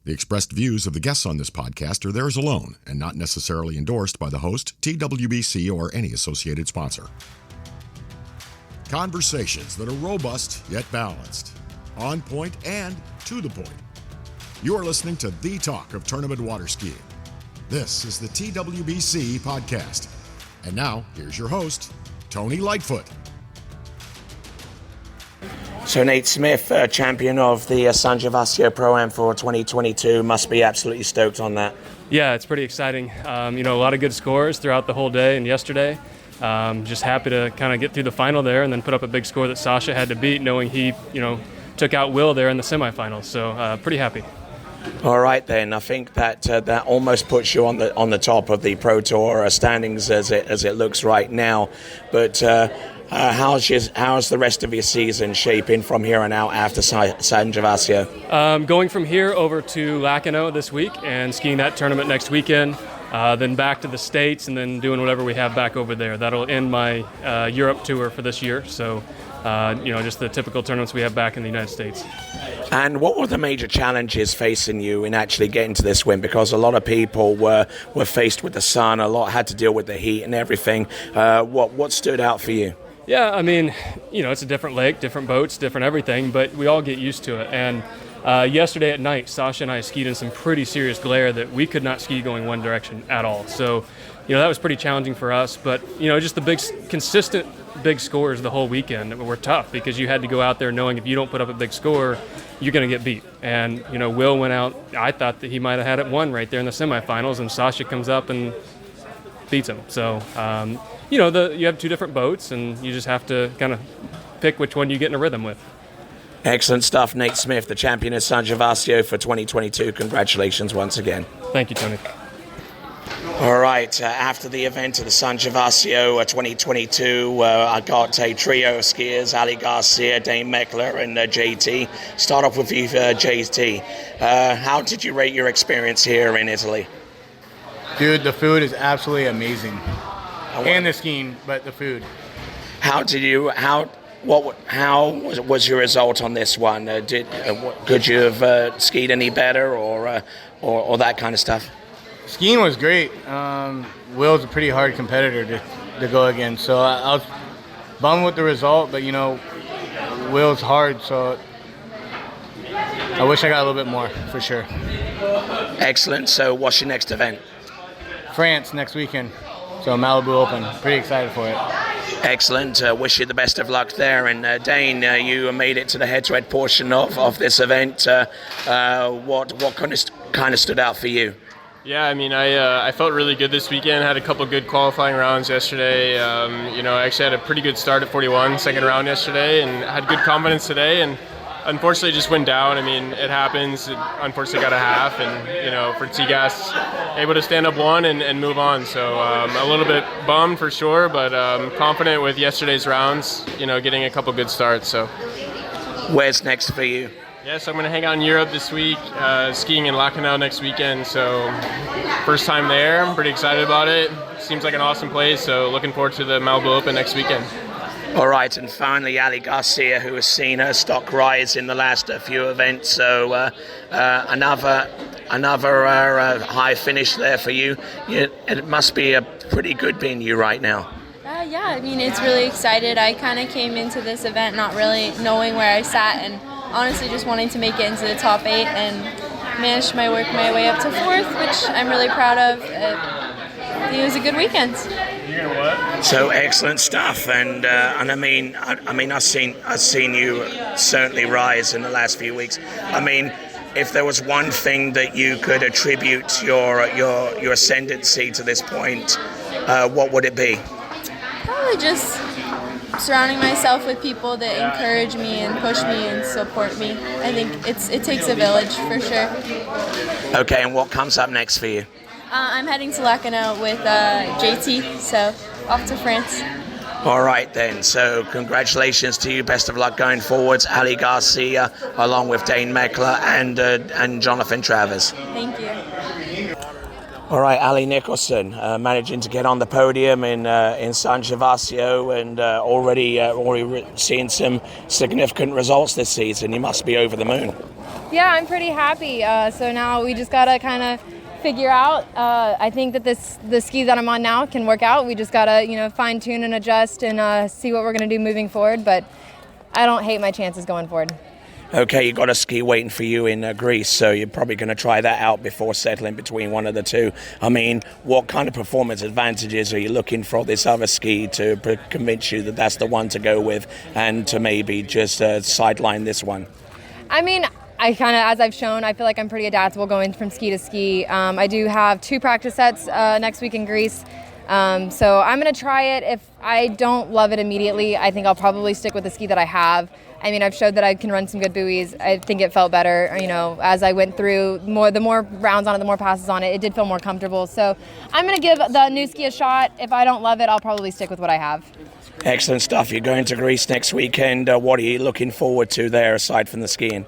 The expressed views of the guests on this podcast are theirs alone and not necessarily endorsed by the host, TWBC, or any associated sponsor. Conversations that are robust yet balanced, on point and to the point. You are listening to the talk of tournament water skiing. This is the TWBC podcast. And now, here's your host, Tony Lightfoot. So Nate Smith, champion of the San Gervasio Pro-Am for 2022, must be absolutely stoked on that. Yeah, it's pretty exciting. A lot of good scores throughout the whole day and yesterday. Just happy to kind of get through the final there and then put up a big score that Sasha had to beat, knowing he, took out Will there in the semifinals. So pretty happy. All right, then. I think that that almost puts you on the top of the Pro Tour standings as it looks right now. But how's the rest of your season shaping from here on out after San Gervasio? Going from here over to Lacanau this week and skiing that tournament next weekend. Then back to the States and then doing whatever we have back over there. That'll end my Europe tour for this year. So, just the typical tournaments we have back in the United States. And what were the major challenges facing you in actually getting to this win? Because a lot of people were faced with the sun, a lot had to deal with the heat and everything. What stood out for you? Yeah, it's a different lake, different boats, different everything, but we all get used to it. And yesterday at night, Sasha and I skied in some pretty serious glare that we could not ski going one direction at all. So, that was pretty challenging for us. But, just the consistent big scores the whole weekend were tough because you had to go out there knowing if you don't put up a big score, you're going to get beat. And, Will went out. I thought that he might have had it won right there in the semifinals, and Sasha comes up and beats him. So, you have two different boats, and you just have to kind of pick which one you get in a rhythm with. Excellent stuff, Nate Smith, the champion of San Gervasio for 2022. Congratulations once again. Thank you, Tony. All right, after the event of the San Gervasio 2022, I got a trio of skiers, Ali Garcia, Dane Meckler, and JT. Start off with you, JT. How did you rate your experience here in Italy? Dude, the food is absolutely amazing. And the skiing, but the food. How was your result on this one? Could you have skied any better or that kind of stuff? Skiing was great. Will's a pretty hard competitor to go against, so I was bummed with the result, but Will's hard, so I wish I got a little bit more for sure. Excellent. So what's your next event? France next weekend, so Malibu Open. Pretty excited for it. Excellent. Wish you the best of luck there. And Dane, you made it to the head-to-head portion of this event. What kind of stood out for you? Yeah, I felt really good this weekend. Had a couple good qualifying rounds yesterday. I actually had a pretty good start at 41, second round yesterday, and had good confidence today. And unfortunately, just went down. It happens. It unfortunately got a half, and for T-Gas, able to stand up one and move on. So a little bit bummed for sure, but confident with yesterday's rounds. Getting a couple good starts. So, where's next for you? Yes, I'm going to hang out in Europe this week, skiing in Lacanau next weekend. So, first time there. I'm pretty excited about it. Seems like an awesome place. So, looking forward to the Malibu Open next weekend. All right, and finally, Ali Garcia, who has seen her stock rise in the last few events. So, another high finish there for you. It must be a pretty good being you right now. Yeah, it's really excited. I kind of came into this event not really knowing where I sat and honestly just wanting to make it into the top 8 and managed to work my way up to 4th, which I'm really proud of. It was a good weekend. So excellent stuff, and I've seen you certainly rise in the last few weeks. If there was one thing that you could attribute your ascendancy to this point, what would it be? Probably just surrounding myself with people that encourage me and push me and support me. I think it takes a village for sure. Okay, and what comes up next for you? I'm heading to Lacanau with JT, so off to France. All right then, so congratulations to you. Best of luck going forwards. Ali Garcia along with Dane Meckler and Jonathan Travers. Thank you. All right, Ali Nicholson, managing to get on the podium in San Gervasio and already seeing some significant results this season. You must be over the moon. Yeah, I'm pretty happy. So now we just gotta kind of figure out. I think that the ski that I'm on now can work out. We just gotta, fine tune and adjust and see what we're gonna do moving forward. But I don't hate my chances going forward. Okay, you got a ski waiting for you in Greece, so you're probably going to try that out before settling between one of the two. I mean, what kind of performance advantages are you looking for this other ski to convince you that that's the one to go with, and to maybe just sideline this one? I mean, I kind of, as I've shown, I feel like I'm pretty adaptable going from ski to ski. I do have 2 practice sets next week in Greece. So I'm going to try it. If I don't love it immediately, I think I'll probably stick with the ski that I have. I mean, I've showed that I can run some good buoys. I think it felt better, as I went through the more rounds on it, the more passes on it, it did feel more comfortable. So I'm going to give the new ski a shot. If I don't love it, I'll probably stick with what I have. Excellent stuff. You're going to Greece next weekend. What are you looking forward to there aside from the skiing?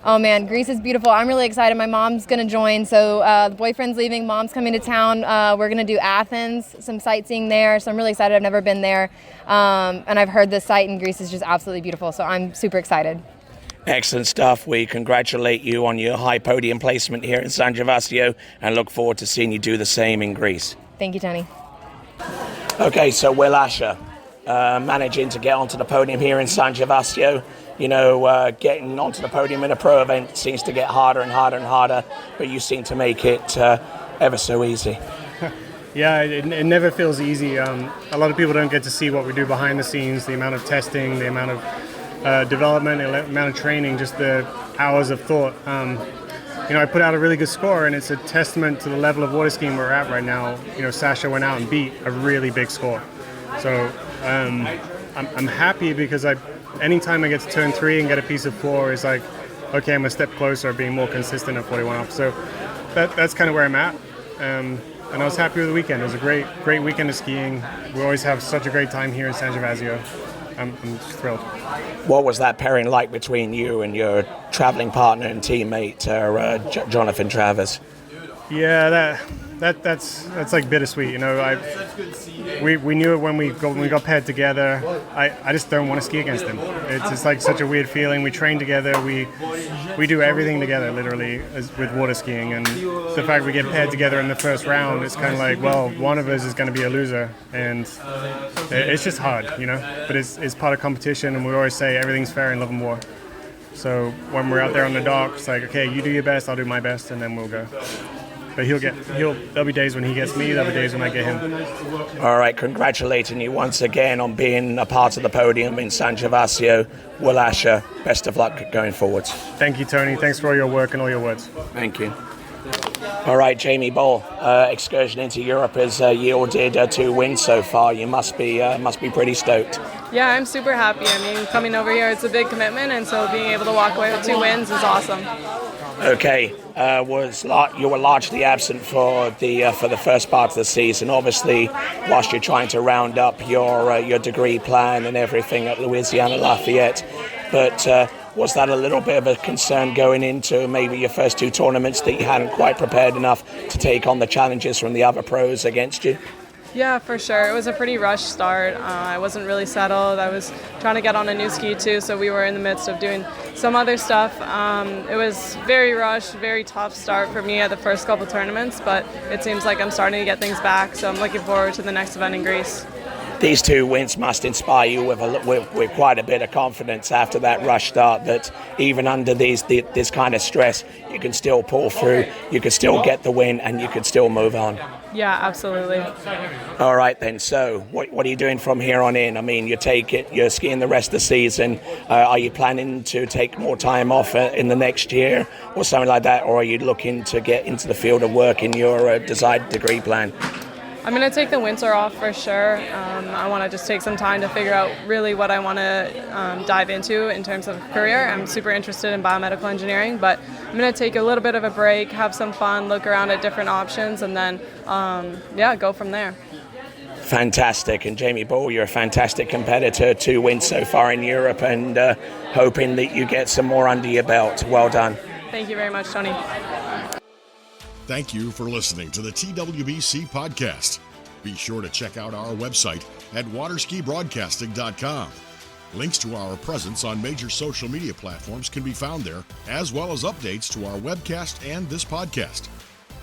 Oh man, Greece is beautiful. I'm really excited. My mom's going to join. So the boyfriend's leaving, mom's coming to town. We're going to do Athens, some sightseeing there. So I'm really excited. I've never been there. And I've heard the site in Greece is just absolutely beautiful. So I'm super excited. Excellent stuff. We congratulate you on your high podium placement here in San Gervasio and look forward to seeing you do the same in Greece. Thank you, Tony. Okay, so Will Asher managing to get onto the podium here in San Gervasio. Getting onto the podium in a pro event seems to get harder and harder and harder, but you seem to make it ever so easy. Yeah, it never feels easy. A lot of people don't get to see what we do behind the scenes, the amount of testing, the amount of development, the amount of training, just the hours of thought. I put out a really good score, and it's a testament to the level of water skiing we're at right now. Sasha went out and beat a really big score. So I'm happy because anytime I get to turn 3 and get a piece of 4, it's like, okay, I'm a step closer, being more consistent at 41 off. So that's kind of where I'm at. And I was happy with the weekend. It was a great weekend of skiing. We always have such a great time here in San Gervasio. I'm just thrilled. What was that pairing like between you and your traveling partner and teammate, Jonathan Travers? Yeah, that's like bittersweet. We knew it when we got paired together. I just don't want to ski against him. It's just like such a weird feeling. We train together. We do everything together, literally, with water skiing. And the fact we get paired together in the first round, it's kind of like, well, one of us is going to be a loser, and it's just hard, But it's part of competition, and we always say everything's fair in love and war. So when we're out there on the dock, it's like, okay, you do your best, I'll do my best, and then we'll go. But there'll be days when he gets me, there'll be days when I get him. All right, congratulating you once again on being a part of the podium in San Gervasio. Will Asher, best of luck going forwards. Thank you, Tony. Thanks for all your work and all your words. Thank you. All right, Jamie Boll, excursion into Europe has yielded 2 wins so far. You must be pretty stoked. Yeah, I'm super happy. I mean, coming over here, it's a big commitment, and so being able to walk away with 2 wins is awesome. Okay, you were largely absent for the first part of the season. Obviously, whilst you're trying to round up your degree plan and everything at Louisiana Lafayette, but was that a little bit of a concern going into maybe your first 2 tournaments that you hadn't quite prepared enough to take on the challenges from the other pros against you? Yeah, for sure. It was a pretty rushed start. I wasn't really settled. I was trying to get on a new ski too, so we were in the midst of doing some other stuff. It was very rushed, very tough start for me at the first couple tournaments, but it seems like I'm starting to get things back, so I'm looking forward to the next event in Greece. These 2 wins must inspire you with quite a bit of confidence after that rush start, that even under this kind of stress, you can still pull through, you can still get the win, and you can still move on. Yeah, absolutely. All right then, so what are you doing from here on in? I mean, you're skiing the rest of the season. Are you planning to take more time off in the next year or something like that, or are you looking to get into the field of work in your desired degree plan? I'm going to take the winter off for sure. I want to just take some time to figure out really what I want to dive into in terms of a career. I'm super interested in biomedical engineering, but I'm going to take a little bit of a break, have some fun, look around at different options, and then, go from there. Fantastic. And Jamie Boll, you're a fantastic competitor. 2 wins so far in Europe, and hoping that you get some more under your belt. Well done. Thank you very much, Tony. Thank you for listening to the TWBC podcast. Be sure to check out our website at waterskibroadcasting.com. Links to our presence on major social media platforms can be found there, as well as updates to our webcast and this podcast.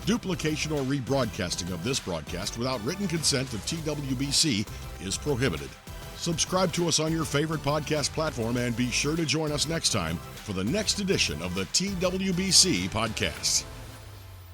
Duplication or rebroadcasting of this broadcast without written consent of TWBC is prohibited. Subscribe to us on your favorite podcast platform and be sure to join us next time for the next edition of the TWBC podcast.